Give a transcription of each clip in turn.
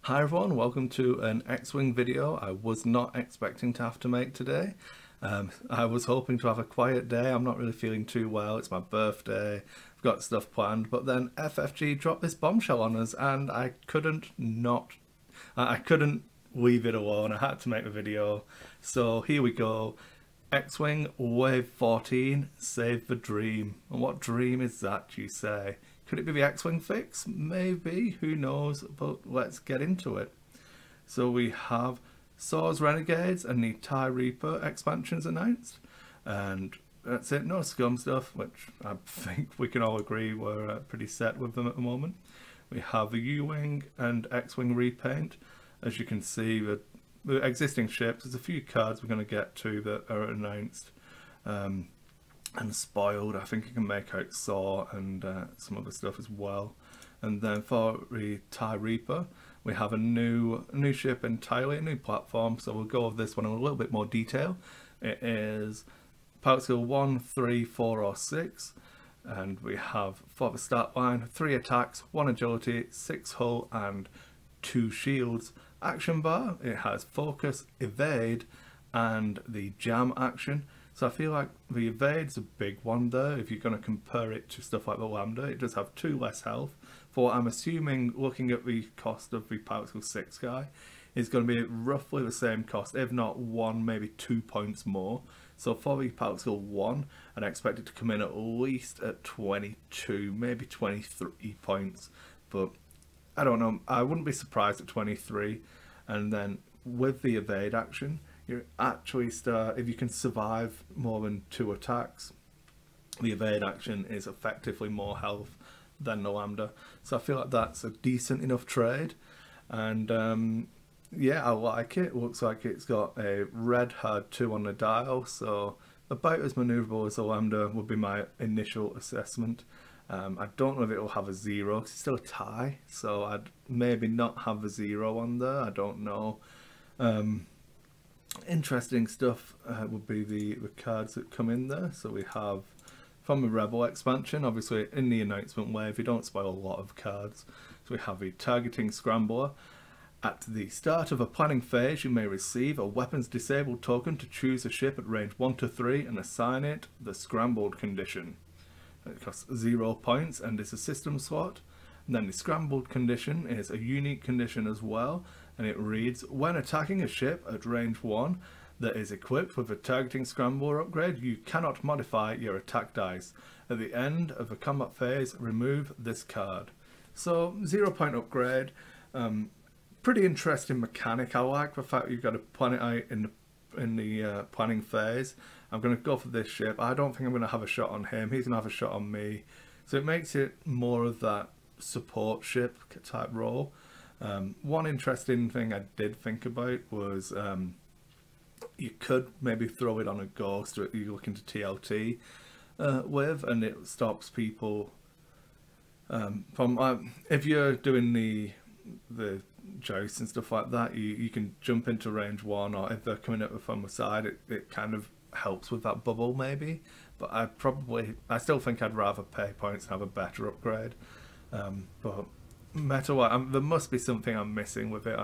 Hi everyone, welcome to an X-Wing video I was not expecting to have to make today. I was hoping to have a quiet day. I'm not really feeling too well, it's my birthday, I've got stuff planned, but then FFG dropped this bombshell on us and I couldn't leave it alone. I had to make the video. So here we go. X-Wing Wave 14, Save the Dream. And what dream is that, you say? Could it be the X-Wing fix? Maybe, who knows, but let's get into it. So we have Swords Renegades and the TIE Reaper expansions announced. And that's it, no scum stuff, which I think we can all agree we're pretty set with them at the moment. We have the U-Wing and X-Wing repaint. As you can see, the existing ships, there's a few cards we're going to get to that are announced and spoiled. I think you can make out Saw and some other stuff as well. And then for the TIE Reaper, we have a new ship entirely, a new platform, so we'll go over this one in a little bit more detail. It is pilot skill 1, 3, 4 or 6, and we have for the start line 3 attacks, 1 agility, 6 hull and 2 shields. Action bar, it has focus, evade and the jam action. So I feel like the evade's a big one there. If you're going to compare it to stuff like the Lambda, it does have 2 less health. For what I'm assuming, looking at the cost of the pilot skill 6 guy, is going to be roughly the same cost, if not 1, maybe 2 points more. So for the pilot skill 1, I'd expect it to come in at least at 22, maybe 23 points. But I don't know, I wouldn't be surprised at 23. And then with the evade action, you actually start, if you can survive more than 2 attacks, the evade action is effectively more health than the Lambda. So I feel like that's a decent enough trade. And yeah, I like it. It looks like it's got a red hard 2 on the dial, so about as maneuverable as the Lambda would be my initial assessment. I don't know if it will have a 0 because it's still a tie, so I'd maybe not have a 0 on there. I don't know. Interesting stuff would be the cards that come in there. So we have from the Rebel expansion, obviously in the announcement wave, you don't spoil a lot of cards. So we have a targeting scrambler. At the start of a planning phase, you may receive a weapons disabled token to choose a ship at range 1 to 3 and assign it the scrambled condition. It costs 0 points and is a system slot. And then the scrambled condition is a unique condition as well, and it reads, when attacking a ship at range 1 that is equipped with a targeting scrambler upgrade, you cannot modify your attack dice. At the end of a combat phase, remove this card. So 0 point upgrade, pretty interesting mechanic. I like the fact you've got to plan it out in the planning phase. I'm going to go for this ship. I don't think I'm going to have a shot on him. He's going to have a shot on me. So it makes it more of that support ship type role. One interesting thing I did think about was you could maybe throw it on a ghost that you look into TLT with, and it stops people from if you're doing the joust and stuff like that, you can jump into range 1, or if they're coming up from the side, it kind of helps with that bubble maybe. But I still think I'd rather pay points and have a better upgrade. But meta-wise, there must be something I'm missing with it.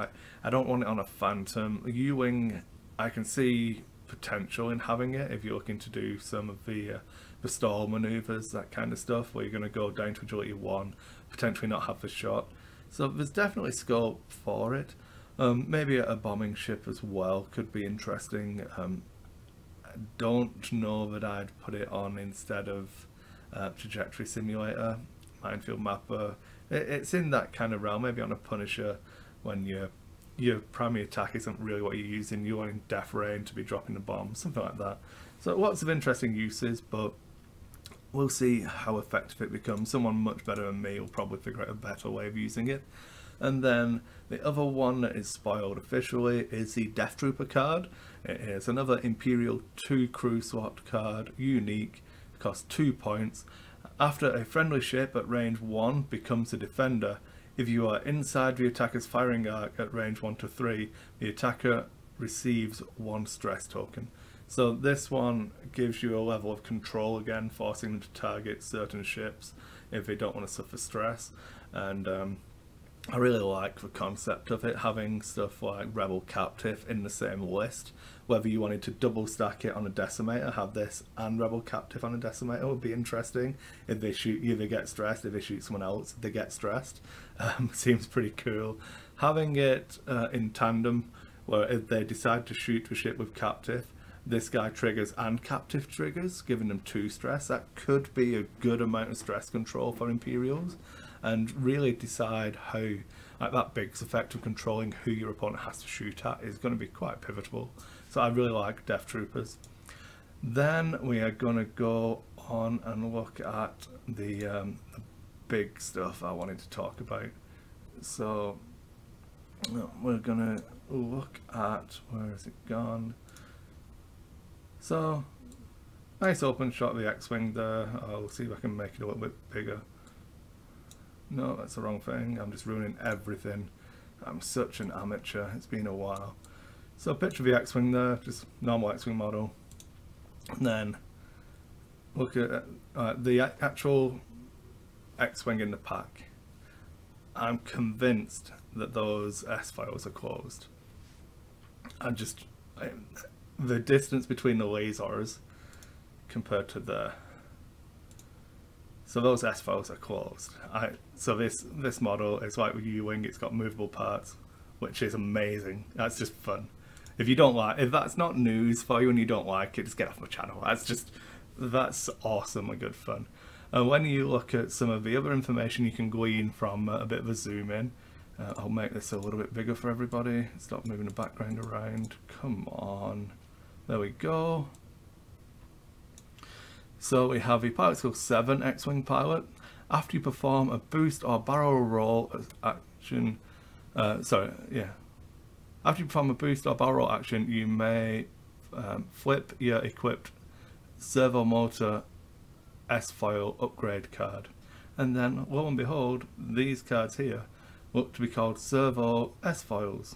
I don't want it on a Phantom. U-Wing, I can see potential in having it if you're looking to do some of the stall maneuvers, that kind of stuff, where you're going to go down to agility 1, potentially not have the shot. So there's definitely scope for it. Maybe a bombing ship as well could be interesting. I don't know that I'd put it on instead of trajectory simulator, minefield mapper. It's in that kind of realm. Maybe on a Punisher when your primary attack isn't really what you're using. You're in death rain to be dropping the bomb, something like that. So lots of interesting uses, but we'll see how effective it becomes. Someone much better than me will probably figure out a better way of using it. And then the other one that is spoiled officially is the Death Trooper card. It is another Imperial 2 crew slot card, unique, costs 2 points. After a friendly ship at range 1 becomes a defender, if you are inside the attacker's firing arc at range 1 to 3, the attacker receives 1 stress token. So this one gives you a level of control again, forcing them to target certain ships if they don't want to suffer stress. And I really like the concept of it having stuff like Rebel Captive in the same list. Whether you wanted to double stack it on a decimator, have this and Rebel Captive on a decimator would be interesting. If they shoot you, they get stressed. If they shoot someone else, they get stressed. Seems pretty cool. Having it in tandem, where if they decide to shoot the ship with Captive, this guy triggers and Captive triggers, giving them 2 stress. That could be a good amount of stress control for Imperials, and really decide how, like, that big effect of controlling who your opponent has to shoot at is going to be quite pivotal. So I really like Death Troopers. Then we are going to go on and look at the big stuff I wanted to talk about. So we're going to look at, where has it gone? So nice open shot of the X-Wing there. I'll see if I can make it a little bit bigger. No, that's the wrong thing. I'm just ruining everything. I'm such an amateur. It's been a while. So picture of the X-Wing there, just normal X-Wing model. And then look at the actual X-Wing in the pack. I'm convinced that those S-files are closed. The distance between the lasers compared to the... So those S-files are closed. So this model is like with U-Wing, it's got movable parts, which is amazing. That's just fun. If that's not news for you and you don't like it, just get off my channel. That's awesome and good fun. And when you look at some of the other information you can glean from a bit of a zoom in, I'll make this a little bit bigger for everybody. Stop moving the background around. Come on. There we go. So we have a pilot skill 7 X-Wing pilot. After you perform a boost or barrel roll action, after you perform a boost or barrel roll action, you may flip your equipped servo motor S-file upgrade card. And then, lo and behold, these cards here look to be called servo S-files.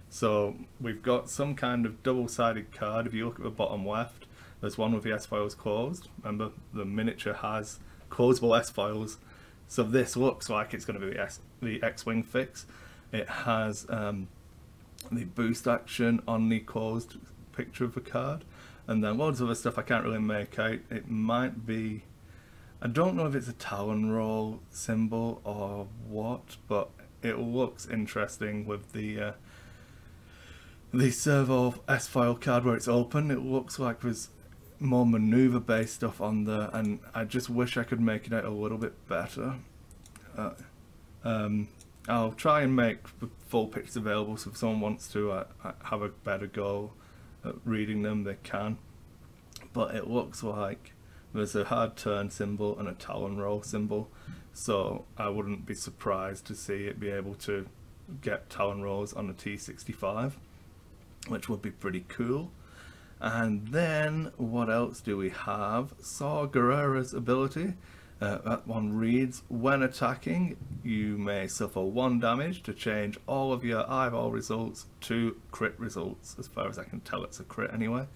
So we've got some kind of double-sided card. If you look at the bottom left, there's one with the S-files closed. Remember, the miniature has closable S-files. So this looks like it's going to be the X-Wing fix. It has the boost action on the closed picture of the card. And then loads of other stuff I can't really make out. It might be... I don't know if it's a Talon roll symbol or what, but it looks interesting with the servo S-file card where it's open. It looks like there's more maneuver based stuff on there, and I just wish I could make it out a little bit better. I'll try and make the full pictures available, so if someone wants to have a better go at reading them, they can. But it looks like there's a hard turn symbol and a Talon roll symbol, so I wouldn't be surprised to see it be able to get Talon rolls on the T65, which would be pretty cool. And then what else do we have? Saw Gerrera's ability. That one reads, when attacking, you may suffer 1 damage to change all of your eyeball results to crit results. As far as I can tell, it's a crit anyway.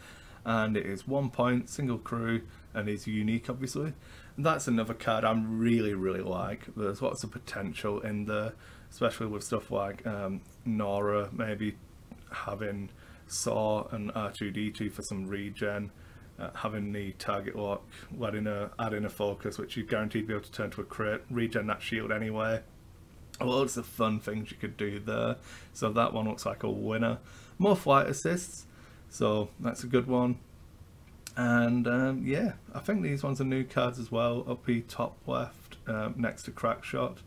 And it is 1 point, single crew, and is unique, obviously. And that's another card I'm really like. There's lots of potential in there, especially with stuff like Nora, maybe having Saw and R2-D2 for some regen, having the target lock, adding a focus, which you're guaranteed to be able to turn to a crit, regen that shield anyway. Loads of fun things you could do there. So that one looks like a winner. More flight assists, so that's a good one. And yeah, I think these ones are new cards as well, up the top left, next to Crackshot.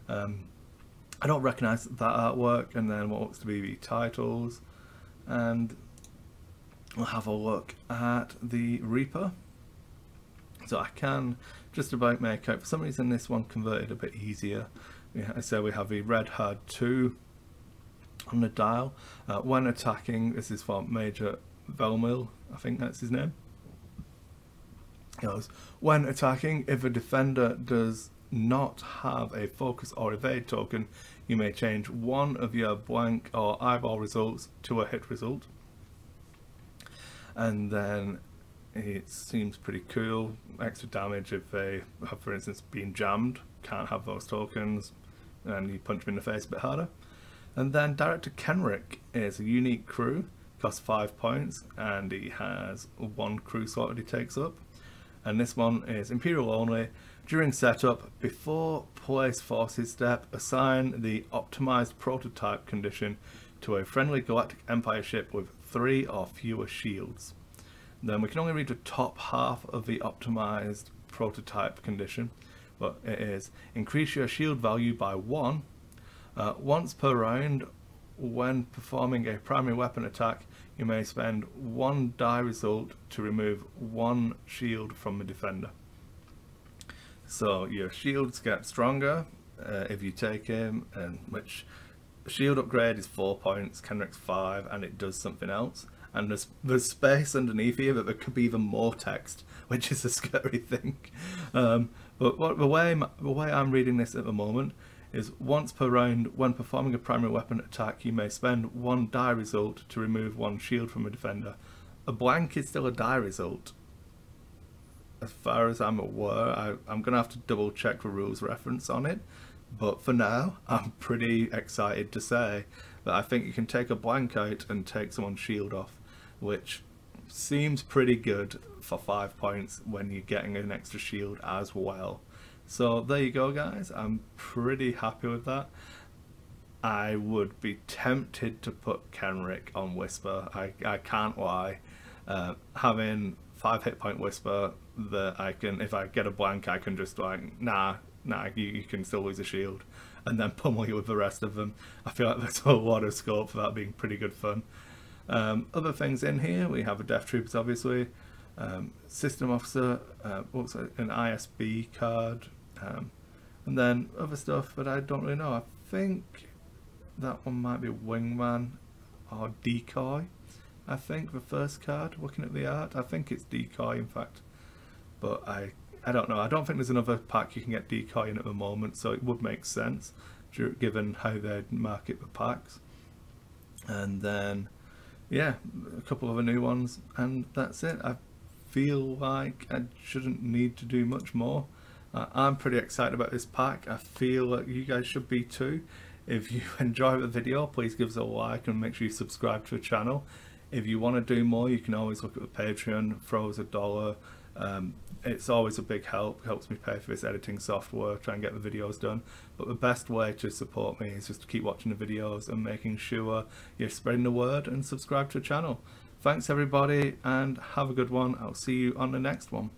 I don't recognise that artwork, and then what looks to be the titles. And we'll have a look at the Reaper. So I can just about make out, for some reason this one converted a bit easier. So we have the red hard 2 on the dial. When attacking, this is for Major Velmil, I think that's his name. It goes, when attacking, if a defender does not have a focus or evade token, you may change one of your blank or eyeball results to a hit result. And then it seems pretty cool. Extra damage if they have, for instance, been jammed. Can't have those tokens. and you punch him in the face a bit harder. And then Director Kenrick is a unique crew, costs 5 points, and he has 1 crew slot that he takes up. And this one is Imperial only. During setup, before place forces step, assign the optimized prototype condition to a friendly Galactic Empire ship with 3 or fewer shields. Then we can only read the top half of the optimized prototype condition, but it is increase your shield value by 1 once per round. When performing a primary weapon attack, you may spend 1 die result to remove 1 shield from the defender. So your shields get stronger if you take him, and which shield upgrade is 4 points, Kenrick's 5, and it does something else. And there's space underneath here that there could be even more text, which is a scary thing. But the way I'm reading this at the moment is once per round, when performing a primary weapon attack, you may spend 1 die result to remove 1 shield from a defender. A blank is still a die result. As far as I'm aware, I'm going to have to double check the rules reference on it. But for now, I'm pretty excited to say that I think you can take a blank out and take someone's shield off, which seems pretty good for 5 points when you're getting an extra shield as well. So there you go, guys. I'm pretty happy with that. I would be tempted to put Kenrick on Whisper. I can't lie. Having 5 hit point Whisper that I can, if I get a blank, I can just like, nah, you can still lose a shield, and then pummel you with the rest of them. I feel like there's a lot of scope for that being pretty good fun. Other things in here, we have a Death Troopers, obviously, System Officer, also an ISB card, and then other stuff that I don't really know. I think that one might be Wingman or Decoy. I think the first card, looking at the art, I think it's Decoy in fact, but I don't know. I don't think there's another pack you can get Decoy in at the moment, so it would make sense given how they market the packs. And then yeah, a couple of the new ones, and that's it. I feel like I shouldn't need to do much more. I'm pretty excited about this pack. I feel like you guys should be too. If you enjoy the video, please give us a like and make sure you subscribe to the channel. If you want to do more, you can always look at the Patreon, throw us $1. It's always a big help, helps me pay for this editing software, try and get the videos done. But the best way to support me is just to keep watching the videos and making sure you're spreading the word and subscribe to the channel. Thanks everybody, and have a good one. I'll see you on the next one.